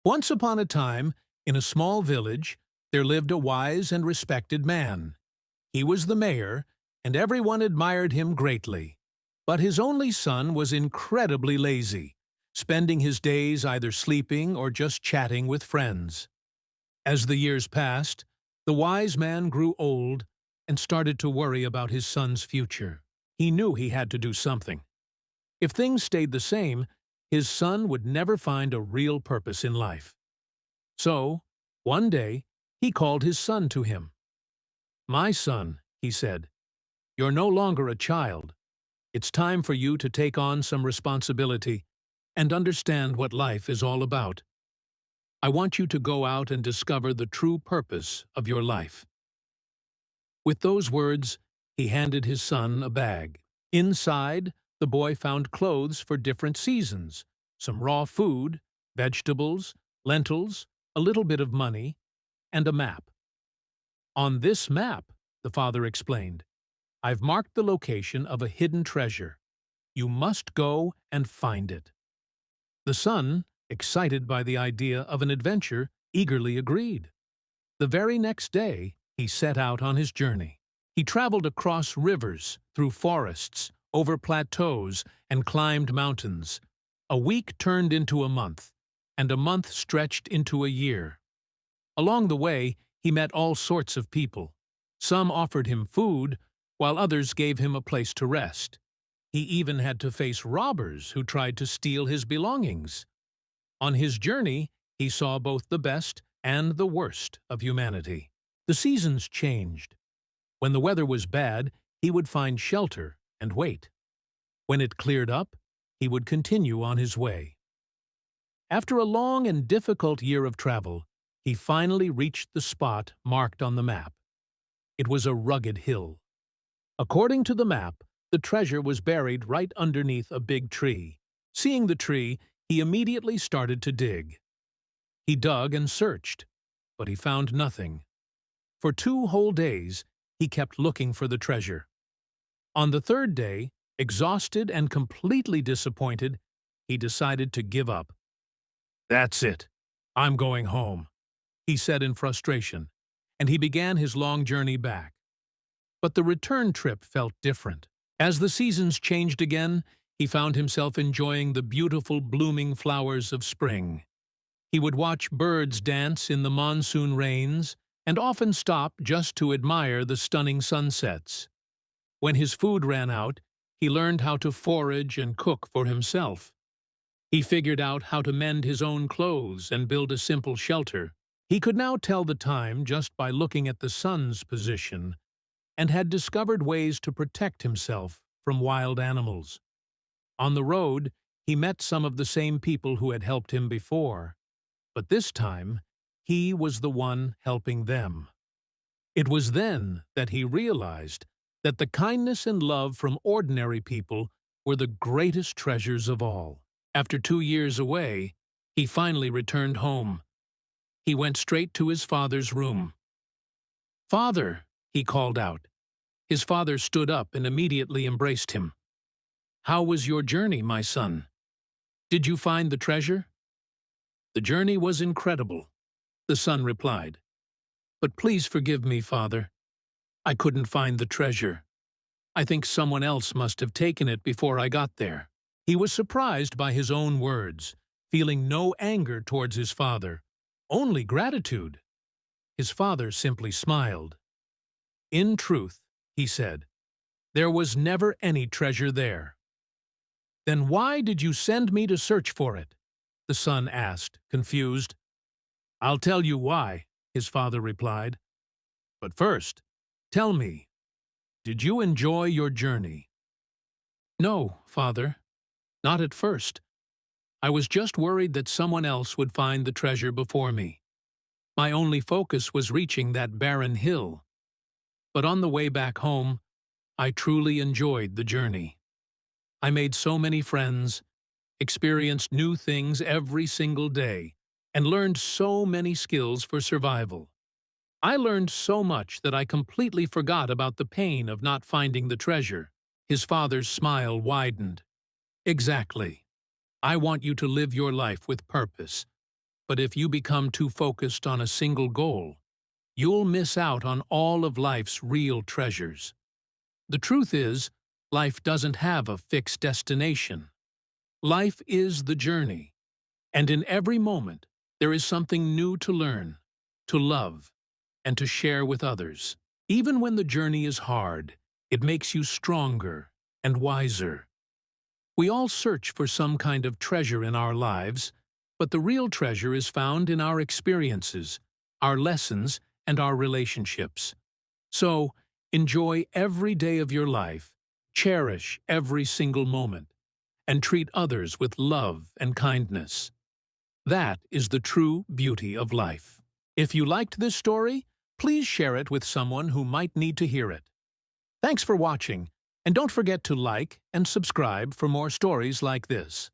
Once upon a time, in a small village, there lived a wise and respected man. He was the mayor, and everyone admired him greatly. But his only son was incredibly lazy, spending his days either sleeping or just chatting with friends. As the years passed, the wise man grew old and started to worry about his son's future. He knew he had to do something. If things stayed the same, his son would never find a real purpose in life. So, one day, he called his son to him. "My son," he said, "you're no longer a child. It's time for you to take on some responsibility and understand what life is all about. I want you to go out and discover the true purpose of your life." With those words, he handed his son a bag. Inside, the boy found clothes for different seasons, some raw food, vegetables, lentils, a little bit of money, and a map. "On this map," the father explained, "I've marked the location of a hidden treasure. You must go and find it." The son, excited by the idea of an adventure, eagerly agreed. The very next day, he set out on his journey. He traveled across rivers, through forests, over plateaus, and climbed mountains. A week turned into a month, and a month stretched into a year. Along the way, he met all sorts of people. Some offered him food, while others gave him a place to rest. He even had to face robbers who tried to steal his belongings. On his journey, he saw both the best and the worst of humanity. The seasons changed. When the weather was bad, he would find shelter and wait. When it cleared up, he would continue on his way. After a long and difficult year of travel, he finally reached the spot marked on the map. It was a rugged hill. According to the map, the treasure was buried right underneath a big tree. Seeing the tree, he immediately started to dig. He dug and searched, but he found nothing. For 2 whole days, he kept looking for the treasure. On the third day, exhausted and completely disappointed, he decided to give up. "That's it. I'm going home," he said in frustration, and he began his long journey back. But the return trip felt different. As the seasons changed again, he found himself enjoying the beautiful blooming flowers of spring. He would watch birds dance in the monsoon rains and often stop just to admire the stunning sunsets. When his food ran out, he learned how to forage and cook for himself. He figured out how to mend his own clothes and build a simple shelter. He could now tell the time just by looking at the sun's position, and had discovered ways to protect himself from wild animals. On the road, he met some of the same people who had helped him before, but this time, he was the one helping them. It was then that he realized that the kindness and love from ordinary people were the greatest treasures of all. After 2 years away, he finally returned home. He went straight to his father's room. "Father," he called out. His father stood up and immediately embraced him. "How was your journey, my son? Did you find the treasure?" "The journey was incredible," the son replied. "But please forgive me, father. I couldn't find the treasure. I think someone else must have taken it before I got there." He was surprised by his own words, feeling no anger towards his father, only gratitude. His father simply smiled. "In truth," he said, "there was never any treasure there." "Then why did you send me to search for it?" the son asked, confused. "I'll tell you why," his father replied. "But first, tell me, did you enjoy your journey?" "No, father, not at first. I was just worried that someone else would find the treasure before me. My only focus was reaching that barren hill. But on the way back home, I truly enjoyed the journey. I made so many friends, experienced new things every single day, and learned so many skills for survival. I learned so much that I completely forgot about the pain of not finding the treasure." His father's smile widened. "Exactly. I want you to live your life with purpose. But if you become too focused on a single goal, you'll miss out on all of life's real treasures. The truth is, life doesn't have a fixed destination. Life is the journey, and in every moment, there is something new to learn, to love, and to share with others. Even when the journey is hard, it makes you stronger and wiser. We all search for some kind of treasure in our lives, but the real treasure is found in our experiences, our lessons, and our relationships. So, enjoy every day of your life, cherish every single moment, and treat others with love and kindness. That is the true beauty of life. If you liked this story, please share it with someone who might need to hear it. Thanks for watching, and don't forget to like and subscribe for more stories like this.